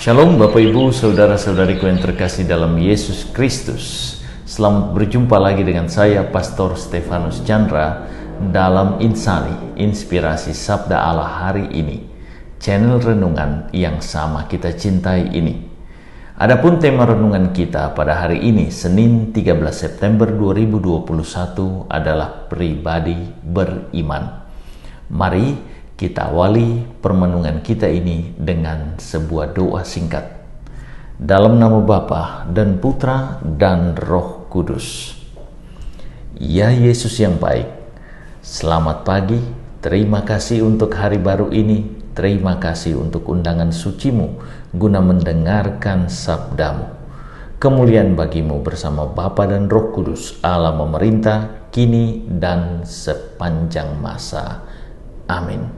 Shalom Bapak Ibu, Saudara-saudariku yang terkasih dalam Yesus Kristus. Selamat berjumpa lagi dengan saya, Pastor Stefanus Chandra, dalam Insani, Inspirasi Sabda Allah hari ini, channel renungan yang sama kita cintai ini. Adapun tema renungan kita pada hari ini, Senin 13 September 2021 adalah pribadi beriman. Mari kita awali permenungan kita ini dengan sebuah doa singkat. Dalam nama Bapa dan Putra dan Roh Kudus. Ya Yesus yang baik, selamat pagi, terima kasih untuk hari baru ini, terima kasih untuk undangan suci-Mu guna mendengarkan sabda-Mu. Kemuliaan bagi-Mu bersama Bapa dan Roh Kudus, Allah memerintah kini dan sepanjang masa. Amin.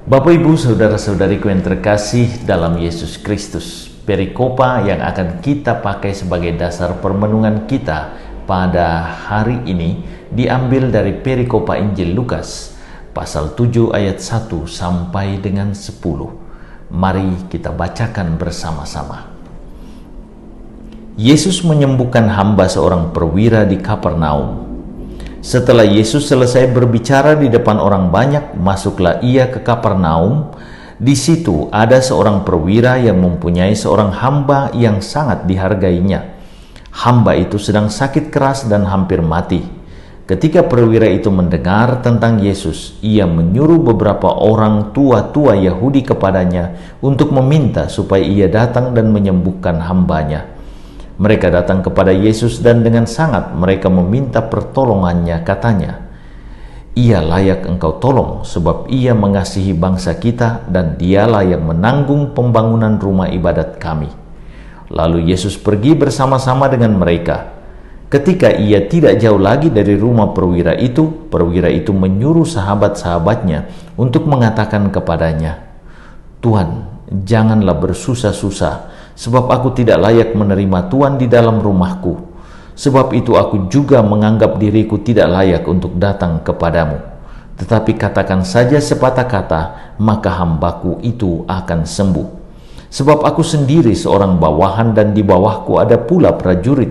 Bapak Ibu, Saudara-saudariku yang terkasih dalam Yesus Kristus, perikopa yang akan kita pakai sebagai dasar permenungan kita pada hari ini diambil dari perikopa Injil Lukas pasal 7 ayat 1 sampai dengan 10. Mari kita bacakan bersama-sama. Yesus menyembuhkan hamba seorang perwira di Kapernaum. Setelah Yesus selesai berbicara di depan orang banyak, masuklah ia ke Kapernaum. Di situ ada seorang perwira yang mempunyai seorang hamba yang sangat dihargainya. Hamba itu sedang sakit keras dan hampir mati. Ketika perwira itu mendengar tentang Yesus, ia menyuruh beberapa orang tua-tua Yahudi kepadanya untuk meminta supaya ia datang dan menyembuhkan hambanya. Mereka datang kepada Yesus dan dengan sangat mereka meminta pertolongannya, katanya, "Ia layak engkau tolong sebab ia mengasihi bangsa kita dan dialah yang menanggung pembangunan rumah ibadat kami." Lalu Yesus pergi bersama-sama dengan mereka. Ketika ia tidak jauh lagi dari rumah perwira itu menyuruh sahabat-sahabatnya untuk mengatakan kepadanya, "Tuhan, janganlah bersusah-susah, sebab aku tidak layak menerima Tuhan di dalam rumahku. Sebab itu aku juga menganggap diriku tidak layak untuk datang kepadamu. Tetapi katakan saja sepatah kata, maka hambaku itu akan sembuh. Sebab aku sendiri seorang bawahan dan di bawahku ada pula prajurit.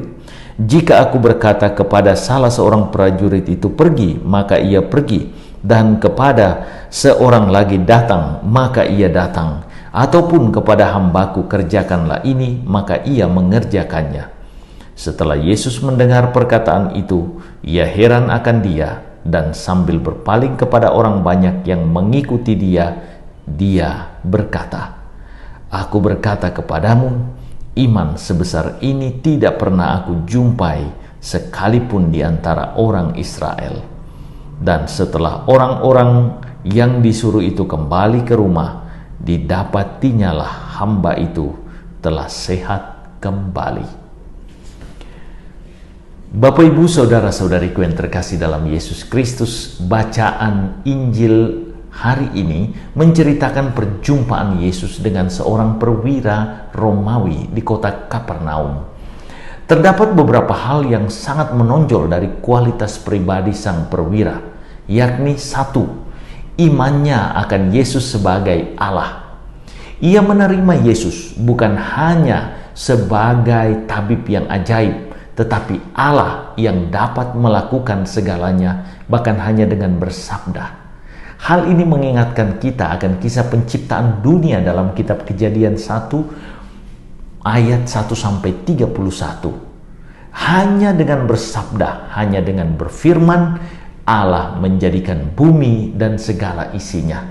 Jika aku berkata kepada salah seorang prajurit itu pergi, maka ia pergi. Dan kepada seorang lagi datang, maka ia datang. Ataupun kepada hambaku kerjakanlah ini, maka ia mengerjakannya." Setelah Yesus mendengar perkataan itu, ia heran akan dia, dan sambil berpaling kepada orang banyak yang mengikuti dia, dia berkata, "Aku berkata kepadamu, iman sebesar ini tidak pernah aku jumpai sekalipun di antara orang Israel." Dan setelah orang-orang yang disuruh itu kembali ke rumah, didapatinya hamba itu telah sehat kembali. Bapak Ibu, Saudara-saudariku yang terkasih dalam Yesus Kristus, bacaan Injil hari ini menceritakan perjumpaan Yesus dengan seorang perwira Romawi di kota Kapernaum. Terdapat beberapa hal yang sangat menonjol dari kualitas pribadi sang perwira, yakni satu, imannya akan Yesus sebagai Allah. Ia menerima Yesus bukan hanya sebagai tabib yang ajaib, tetapi Allah yang dapat melakukan segalanya, bahkan hanya dengan bersabda. Hal ini mengingatkan kita akan kisah penciptaan dunia dalam kitab Kejadian 1 ayat 1-31. Hanya dengan bersabda, hanya dengan berfirman, Allah menjadikan bumi dan segala isinya.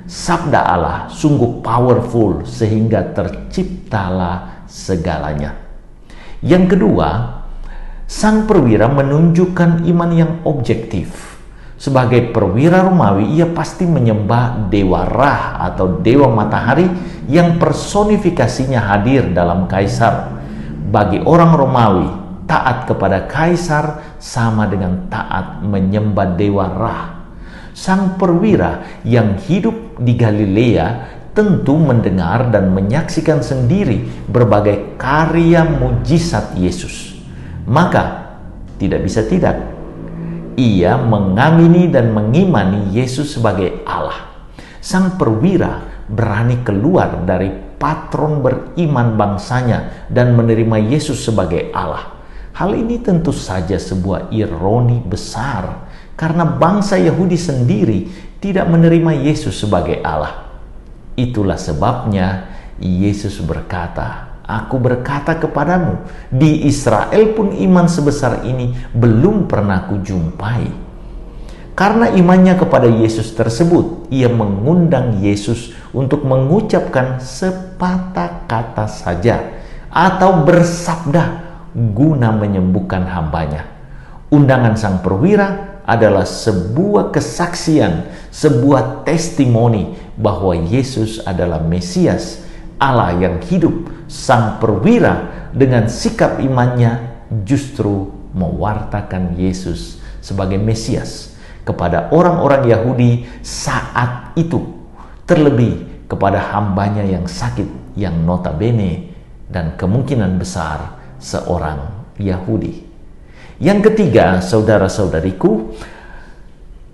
Sabda Allah sungguh powerful sehingga terciptalah segalanya. Yang kedua, sang perwira menunjukkan iman yang objektif. Sebagai perwira Romawi, ia pasti menyembah dewa Ra atau dewa matahari yang personifikasinya hadir dalam kaisar. Bagi orang Romawi, taat kepada kaisar sama dengan taat menyembah dewa Ra. Sang perwira yang hidup di Galilea tentu mendengar dan menyaksikan sendiri berbagai karya mujizat Yesus. Maka tidak bisa tidak, ia mengamini dan mengimani Yesus sebagai Allah. Sang perwira berani keluar dari patron beriman bangsanya dan menerima Yesus sebagai Allah. Hal ini tentu saja sebuah ironi besar, karena bangsa Yahudi sendiri tidak menerima Yesus sebagai Allah. Itulah sebabnya Yesus berkata, "Aku berkata kepadamu, di Israel pun iman sebesar ini belum pernah kujumpai." Karena imannya kepada Yesus tersebut, ia mengundang Yesus untuk mengucapkan sepatah kata saja atau bersabda guna menyembuhkan hambanya. Undangan sang perwira adalah sebuah kesaksian, sebuah testimoni bahwa Yesus adalah Mesias, Allah yang hidup. Sang perwira dengan sikap imannya justru mewartakan Yesus sebagai Mesias kepada orang-orang Yahudi saat itu, terlebih kepada hambanya yang sakit, yang notabene dan kemungkinan besar seorang Yahudi. Yang ketiga, saudara-saudariku,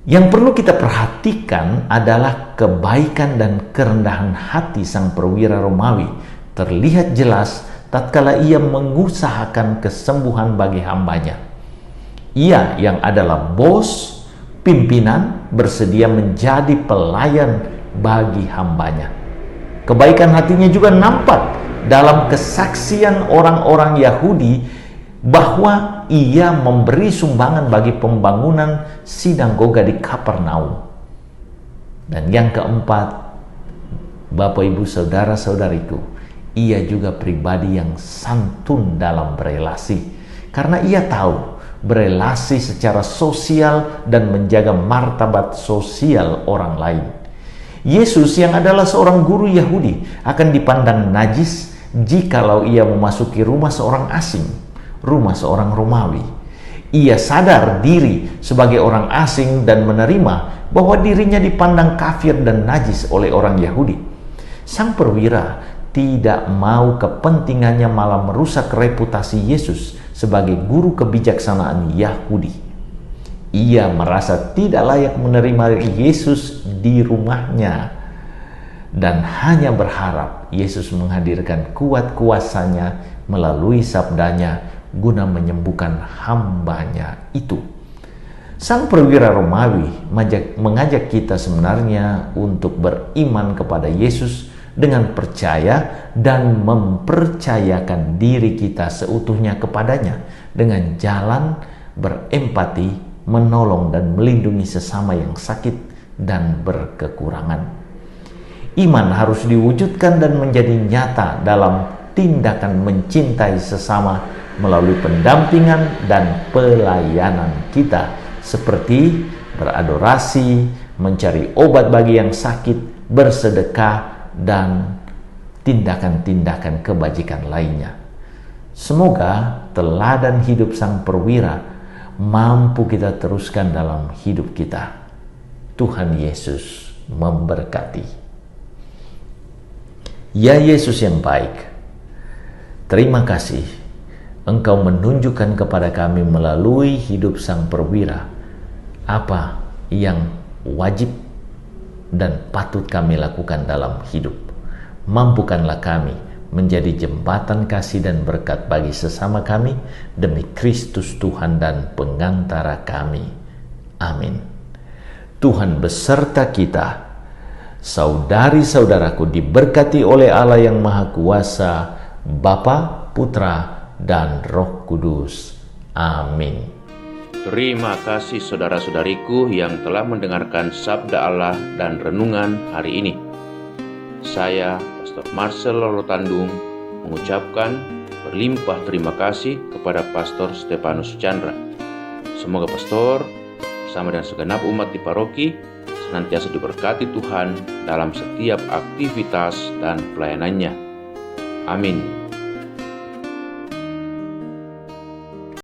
yang perlu kita perhatikan adalah kebaikan dan kerendahan hati sang perwira Romawi terlihat jelas tatkala ia mengusahakan kesembuhan bagi hambanya. Ia yang adalah bos, pimpinan, bersedia menjadi pelayan bagi hambanya. Kebaikan hatinya juga nampak dalam kesaksian orang-orang Yahudi bahwa ia memberi sumbangan bagi pembangunan sinagoga di Kapernaum. Dan yang keempat, Bapak Ibu Saudara-saudariku, ia juga pribadi yang santun dalam berelasi, karena ia tahu berelasi secara sosial dan menjaga martabat sosial orang lain. Yesus yang adalah seorang guru Yahudi akan dipandang najis jikalau ia memasuki rumah seorang asing, rumah seorang Romawi. Ia sadar diri sebagai orang asing dan menerima bahwa dirinya dipandang kafir dan najis oleh orang Yahudi. Sang perwira tidak mau kepentingannya malah merusak reputasi Yesus sebagai guru kebijaksanaan Yahudi. Ia merasa tidak layak menerima Yesus di rumahnya dan hanya berharap Yesus menghadirkan kuat kuasanya melalui sabdanya guna menyembuhkan hambanya itu. Sang perwira Romawi mengajak kita sebenarnya untuk beriman kepada Yesus dengan percaya dan mempercayakan diri kita seutuhnya kepadanya dengan jalan berempati, menolong dan melindungi sesama yang sakit dan berkekurangan. Iman harus diwujudkan dan menjadi nyata dalam tindakan mencintai sesama melalui pendampingan dan pelayanan kita, seperti beradorasi, mencari obat bagi yang sakit, bersedekah, dan tindakan-tindakan kebajikan lainnya. Semoga teladan hidup sang perwira mampu kita teruskan dalam hidup kita. Tuhan Yesus memberkati. Ya Yesus yang baik, terima kasih Engkau menunjukkan kepada kami melalui hidup sang perwira apa yang wajib dan patut kami lakukan dalam hidup. Mampukanlah kami menjadi jembatan kasih dan berkat bagi sesama kami demi Kristus Tuhan dan pengantara kami. Amin. Tuhan beserta kita. Saudari-saudaraku diberkati oleh Allah yang Maha Kuasa, Bapa, Putra, dan Roh Kudus. Amin. Terima kasih saudara-saudariku yang telah mendengarkan sabda Allah dan renungan hari ini. Saya, Pastor Marcel Lolotandung, mengucapkan berlimpah terima kasih kepada Pastor Stefanus Chandra. Semoga Pastor bersama dengan segenap umat di paroki senantiasa diberkati Tuhan dalam setiap aktivitas dan pelayanannya. Amin.